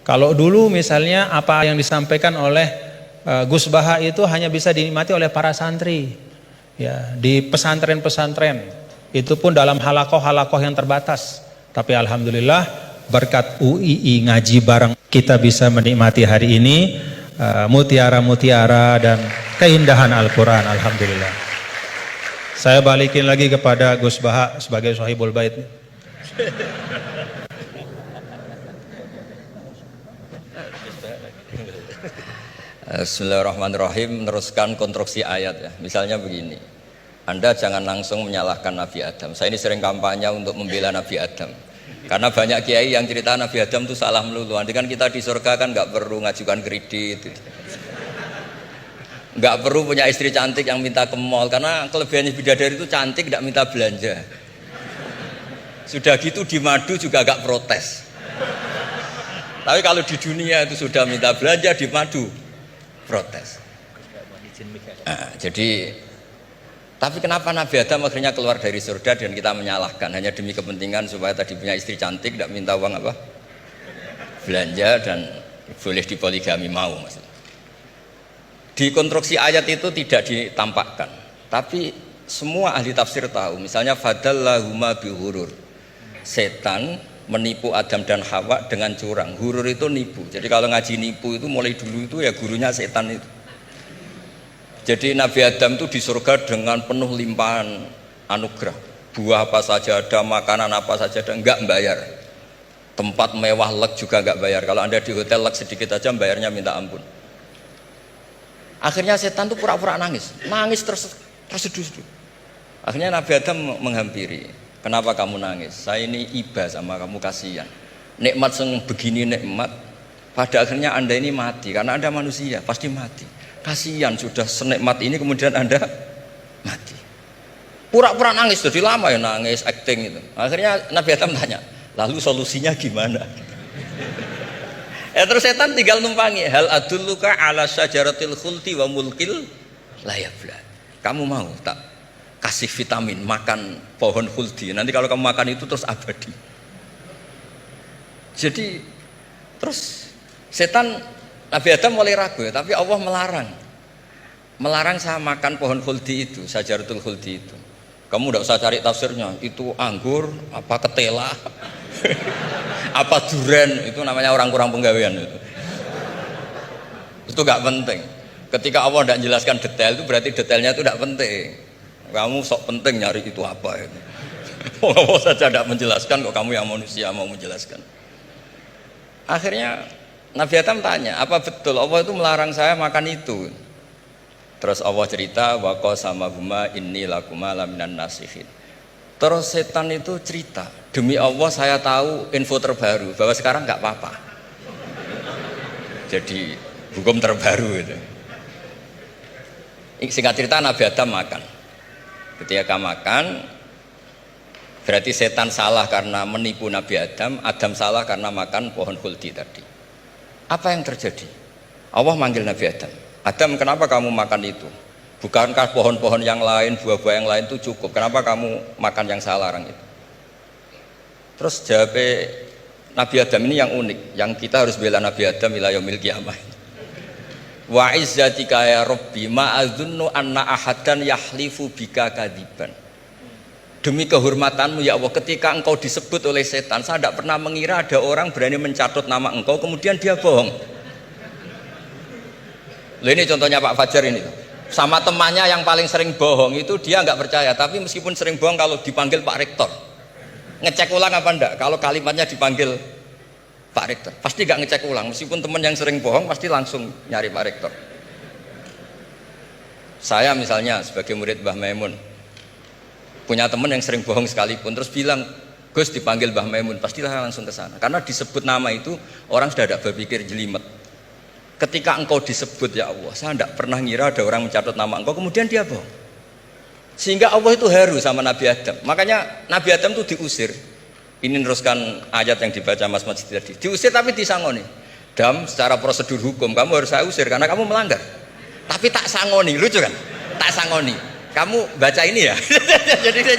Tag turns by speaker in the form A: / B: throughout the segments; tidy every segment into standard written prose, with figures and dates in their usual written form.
A: Kalau dulu misalnya apa yang disampaikan oleh Gus Baha itu hanya bisa dinikmati oleh para santri, ya, di pesantren-pesantren, itu pun dalam halakoh-halakoh yang terbatas. Tapi alhamdulillah berkat UII ngaji bareng kita bisa menikmati hari ini mutiara-mutiara dan keindahan Al-Quran. Alhamdulillah. Saya balikin lagi kepada Gus Baha sebagai Sohibul Bait.
B: Bismillahirrahmanirrahim. Meneruskan konstruksi ayat ya. Misalnya begini, Anda jangan langsung menyalahkan Nabi Adam. Saya ini sering kampanye untuk membela Nabi Adam, karena banyak kiai yang cerita Nabi Adam itu salah melulu. Nanti kan kita di surga kan nggak perlu ngajukan kredit, nggak perlu punya istri cantik yang minta ke mall, karena kelebihannya bidadari itu cantik, tidak minta belanja. Sudah gitu di madu juga nggak protes. Tapi kalau di dunia itu sudah minta belanja, di madu protes. Jadi, tapi kenapa Nabi Adam akhirnya keluar dari surga dan kita menyalahkan hanya demi kepentingan supaya tadi punya istri cantik, tidak minta uang apa? Belanja dan boleh dipoligami mau maksudnya. Di konstruksi ayat itu tidak ditampakkan, tapi semua ahli tafsir tahu. Misalnya fadallahuma bihurur, setan menipu Adam dan Hawa dengan curang. Hurur itu nipu. Jadi kalau ngaji nipu itu mulai dulu itu ya gurunya setan itu. Jadi Nabi Adam itu di surga dengan penuh limpahan anugerah. Buah apa saja ada, makanan apa saja ada, enggak bayar. Tempat mewah leg juga enggak bayar. Kalau Anda di hotel leg sedikit aja bayarnya minta ampun. Akhirnya setan itu pura-pura nangis. Nangis terseduh-seduh. Akhirnya Nabi Adam menghampiri. Kenapa kamu nangis? Saya ini iba sama kamu, kasihan. Nikmat begini nikmat, pada akhirnya Anda ini mati. Karena Anda manusia, pasti mati. Kasihan sudah senikmat ini kemudian Anda mati. Pura-pura nangis, jadi lama ya nangis, acting itu. Akhirnya Nabi Adam tanya, lalu solusinya gimana? Terus setan tinggal numpangi. Hal adulluka ala syajaratil khuldi wa mulkil la yafla. Kamu mau tak kasih vitamin, makan pohon khuldi. Nanti kalau kamu makan itu terus abadi. Jadi terus setan, Nabi Adam mulai ragu ya, tapi Allah melarang saya makan pohon khuldi itu, syajaratul khuldi itu. Kamu tidak usah cari tafsirnya, itu anggur, apa ketela, apa duren, itu namanya orang kurang penggawean itu. Itu gak penting. Ketika Allah tidak menjelaskan detail itu berarti detailnya itu tidak penting. Kamu sok penting nyari itu apa itu. Allah saja tidak menjelaskan, kok kamu yang manusia mau menjelaskan. Akhirnya Nabi Adam tanya, apa betul Allah itu melarang saya makan itu? Terus Allah cerita, wa qasamahuma inni lakuma laminan nasihin. Terus setan itu cerita, demi Allah saya tahu info terbaru bahwa sekarang nggak apa-apa. Jadi hukum terbaru itu. Singkat cerita Nabi Adam makan. Ketika makan, berarti setan salah karena menipu Nabi Adam, Adam salah karena makan pohon khuldi tadi. Apa yang terjadi? Allah manggil Nabi Adam. Adam, kenapa kamu makan itu? Bukankah pohon-pohon yang lain, buah-buah yang lain itu cukup? Kenapa kamu makan yang saya larang itu? Terus jawab Nabi Adam ini yang unik, yang kita harus bela Nabi Adam ila yaumil qiyamah. Wa izzatika ya Rabbi ma adzunnu anna ahadan yahlifu bika kadziban. Demi kehormatanmu ya Allah, ketika engkau disebut oleh setan, saya tidak pernah mengira ada orang berani mencatut nama engkau kemudian dia bohong. Loh, ini contohnya Pak Fajar ini. Sama temannya yang paling sering bohong itu dia nggak percaya, tapi meskipun sering bohong kalau dipanggil Pak Rektor, ngecek ulang apa enggak? Kalau kalimatnya dipanggil Pak Rektor, pasti gak ngecek ulang. Meskipun teman yang sering bohong pasti langsung nyari Pak Rektor. Saya misalnya sebagai murid Mbah Maimun punya teman yang sering bohong sekalipun, terus bilang Gus dipanggil Mbah Maimun, pastilah langsung ke sana. Karena disebut nama itu orang sudah ada berpikir jelimet. Ketika engkau disebut ya Allah, saya tidak pernah ngira ada orang mencatat nama engkau kemudian dia bohong. Sehingga Allah itu haru sama Nabi Adam. Makanya Nabi Adam itu diusir. Ini meneruskan ayat yang dibaca Mas Masjid tadi. Diusir tapi disangoni. Dam, secara prosedur hukum kamu harus saya usir karena kamu melanggar. Tapi tak sangoni, lucu kan? Tak sangoni. Kamu baca ini ya.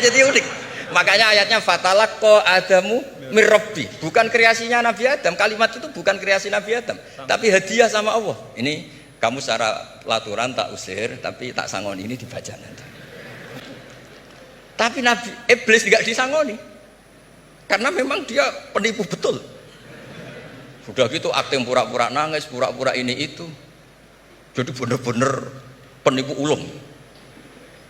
B: jadi unik. Makanya ayatnya fatalaqqa Adamu mir Rabbi. Bukan kreasinya Nabi Adam. Kalimat itu bukan kreasi Nabi Adam, tapi hadiah sama Allah. Ini kamu secara laturan tak usir, tapi tak sangoni, ini dibaca nanti. Tapi Nabi Iblis tidak disangoni. Karena memang dia penipu betul. Sudah gitu akting pura-pura nangis, pura-pura ini itu. Jadi benar-benar penipu ulung.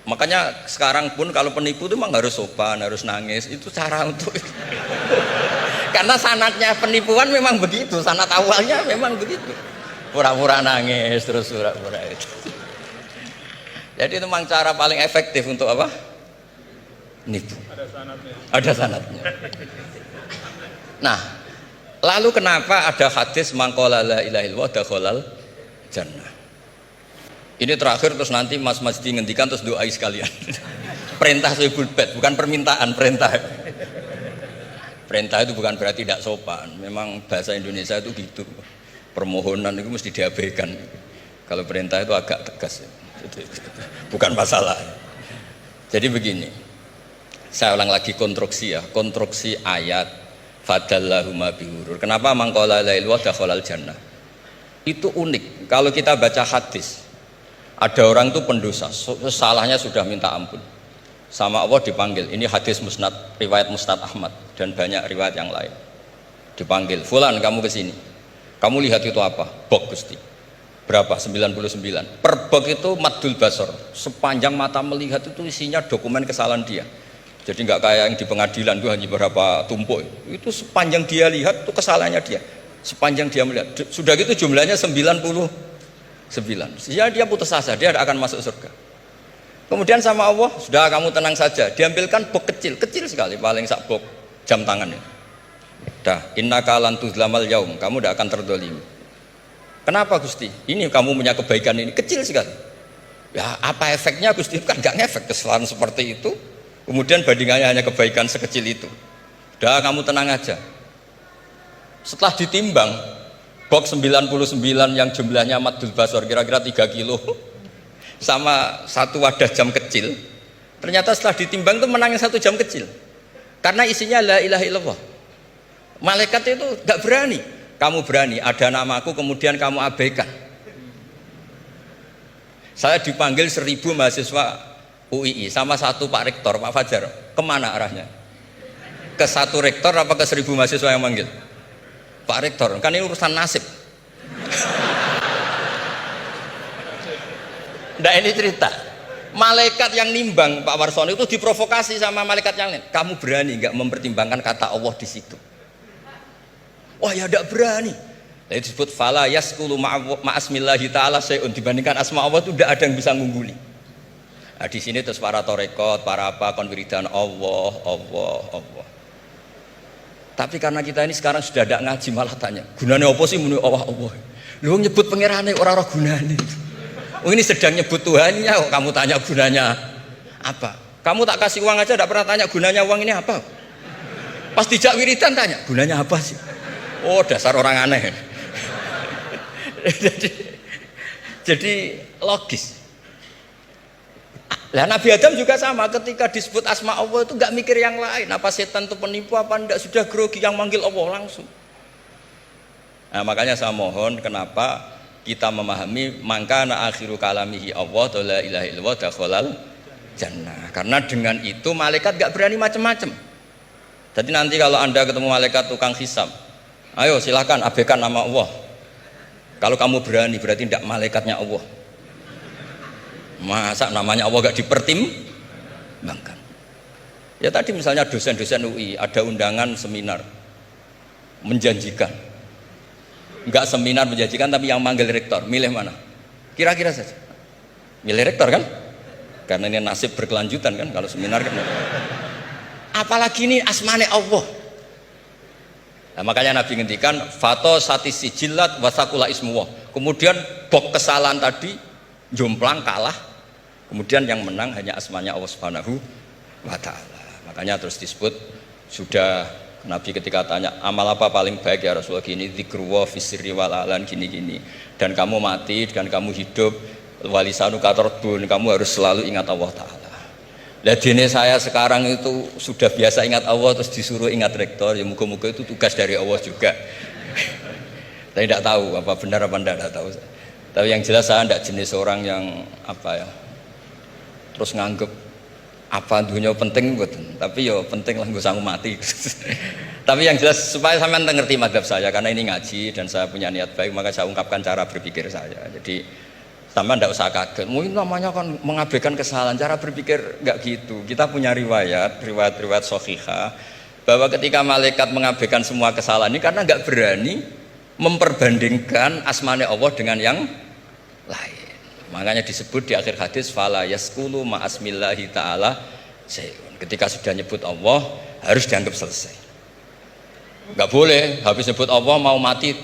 B: Makanya sekarang pun kalau penipu itu memang harus sopan, harus nangis. Itu cara untuk karena sanatnya penipuan memang begitu, sanat awalnya memang begitu. Pura-pura nangis terus pura-pura itu. Jadi itu memang cara paling efektif untuk apa? Nipu. Ada sanatnya. Nah, lalu kenapa ada hadis mangqala la ilaha illallah dakhalal jannah? Ini terakhir terus nanti Mas Masdi ngendikan terus doai sekalian. Perintah sohibul bait, bukan permintaan, perintah. Perintah itu bukan berarti tidak sopan. Memang bahasa Indonesia itu gitu. Permohonan itu mesti diabaikan. Kalau perintah itu agak tegas. Bukan masalah. Jadi begini. Saya ulang lagi konstruksi ya, konstruksi ayat fadallahuma bihurur. Kenapa mangqala la ilaha illallah dakhalal jannah? Itu unik. Kalau kita baca hadis, ada orang itu pendosa, salahnya sudah minta ampun. Sama Allah dipanggil. Ini hadis musnad, riwayat Musnad Ahmad dan banyak riwayat yang lain. Dipanggil, "Fulan, kamu ke sini. Kamu lihat itu apa?" "Bok, Gusti." "Berapa?" 99. Per bok itu maddul basor. Sepanjang mata melihat itu isinya dokumen kesalahan dia. Jadi nggak kayak yang di pengadilan itu hanya beberapa tumpuk. Itu sepanjang dia lihat itu kesalahannya dia. Sepanjang dia melihat. Sudah gitu jumlahnya 99. Sehingga dia putus asa, dia akan masuk surga. Kemudian sama Allah, sudah kamu tenang saja. Diambilkan bok kecil, kecil sekali, paling sak bok jam tangannya. Dah, innaka lan tuzlamal yaum, kamu tidak akan terdolimi. Kenapa Gusti? Ini kamu punya kebaikan ini kecil sekali. Ya apa efeknya Gusti? Kan nggak ngefek kesalahan seperti itu. Kemudian bandingannya hanya kebaikan sekecil itu. Udah kamu tenang aja. Setelah ditimbang box 99 yang jumlahnya maddul basor kira-kira 3 kilo sama satu wadah jam kecil, ternyata setelah ditimbang itu menangin 1 jam kecil karena isinya la ilaha illallah. Malaikat itu gak berani. Kamu berani, ada namaku kemudian kamu abaikan. Saya dipanggil 1000 mahasiswa UII sama satu Pak Rektor, Pak Fajar. Kemana arahnya? Ke satu rektor apa ke 1000 mahasiswa yang manggil? Pak Rektor, kan ini urusan nasib. Nah ini cerita. Malaikat yang nimbang Pak Warsono itu diprovokasi sama malaikat yang lain. Kamu berani nggak mempertimbangkan kata Allah di situ? Wah ya tidak berani. Nah, itu disebut fala yaskulu ma'asmillahi ta'ala syai'un, dibandingkan asma Allah itu tidak ada yang bisa ngungguli. Nah, di sini terus para torekot, para apa konwiridan Allah. Tapi karena kita ini sekarang sudah tidak ngaji malah tanya, gunanya apa sih muni Allah? Lu nyebut pangerane ora ora gunane. Oh ini sedang nyebut Tuhannya, kok kamu tanya gunanya apa? Kamu tak kasih uang aja tidak pernah tanya gunanya uang ini apa? Pas dijak wiridan tanya, gunanya apa sih? Oh dasar orang aneh. jadi logis. Lah Nabi Adam juga sama, ketika disebut asma Allah itu nggak mikir yang lain, apa setan itu penipu apa enggak, sudah grogi yang manggil Allah langsung. Nah makanya saya mohon, kenapa kita memahami mangkana akhiru kalamihi Allah la ilaha illallah dakhalal jannah, karena dengan itu malaikat nggak berani macam-macam. Jadi nanti kalau Anda ketemu malaikat tukang hisab, ayo silahkan abaikan nama Allah. Kalau kamu berani berarti tidak malaikatnya Allah. Masa namanya Allah gak dipertimbangkan? Ya tadi misalnya dosen-dosen UI ada undangan seminar menjanjikan, enggak seminar menjanjikan tapi yang manggil rektor, milih mana? Kira-kira saja milih rektor kan? Karena ini nasib berkelanjutan kan kalau seminar kan. Apalagi ini asmane Allah. Nah, makanya Nabi ngendikan fato satis sijilat wasakula ismuwah. Kemudian bok kesalahan tadi jomplang kalah. Kemudian yang menang hanya asmanya Allah Subhanahu wa ta'ala. Makanya terus disebut, sudah Nabi ketika tanya amal apa paling baik ya Rasulullah, gini dzikrullah fisirri walalan gini-gini, dan kamu mati dan kamu hidup walisanu katorbun, kamu harus selalu ingat Allah Ta'ala. Lah dene saya sekarang itu sudah biasa ingat Allah terus disuruh ingat rektor, ya muga-muga itu tugas dari Allah juga. Saya tidak tahu apa benar apa tidak tahu. Tapi yang jelas saya tidak jenis orang yang apa ya, terus nganggep apa dunia penting betul. Tapi ya penting lah gue sanggup mati. Tapi yang jelas supaya sampean ngerti madhab saya, karena ini ngaji dan saya punya niat baik, maka saya ungkapkan cara berpikir saya. Jadi sama ndak usah kaget, mungkin namanya kan mengabaikan kesalahan, cara berpikir nggak gitu. Kita punya riwayat sahihah bahwa ketika malaikat mengabaikan semua kesalahan ini karena nggak berani memperbandingkan asmane Allah dengan yang lain. Makanya disebut di akhir hadis fala yaskulu ma'asmillahi ta'ala syai'un. Ketika sudah nyebut Allah harus dianggap selesai. Nggak boleh habis nyebut Allah mau mati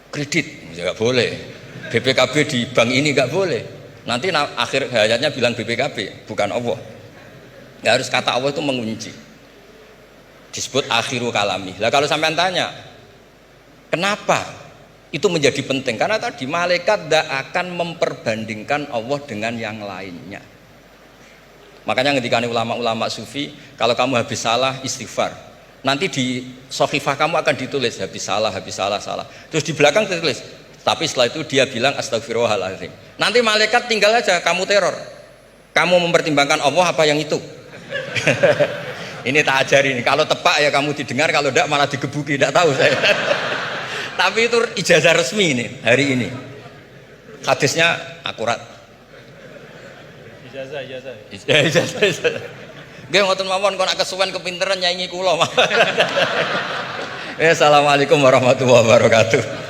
B: kredit, nggak boleh. BPKB di bank ini nggak boleh. Nanti akhir hayatnya bilang BPKB, bukan Allah. Nggak harus kata Allah itu mengunci. Disebut akhiru kalami. Lah kalau sampean tanya, kenapa itu menjadi penting? Karena tadi malaikat tidak akan memperbandingkan Allah dengan yang lainnya. Makanya ketika ulama-ulama sufi, kalau kamu habis salah istighfar, nanti di sohifah kamu akan ditulis habis salah. Terus di belakang ditulis, tapi setelah itu dia bilang astagfirullahaladzim. Nanti malaikat tinggal aja kamu teror. Kamu mempertimbangkan Allah apa yang itu? Ini tak ajari nih. Kalau tepak ya kamu didengar, kalau tidak malah digebuki. Tidak tahu saya. Tapi itu ijazah resmi nih hari ini. Hadisnya akurat. Ijazah. Nggih ngoten mawon kok nak kesuwen kepinteran nyanyi kula. Assalamualaikum warahmatullahi wabarakatuh.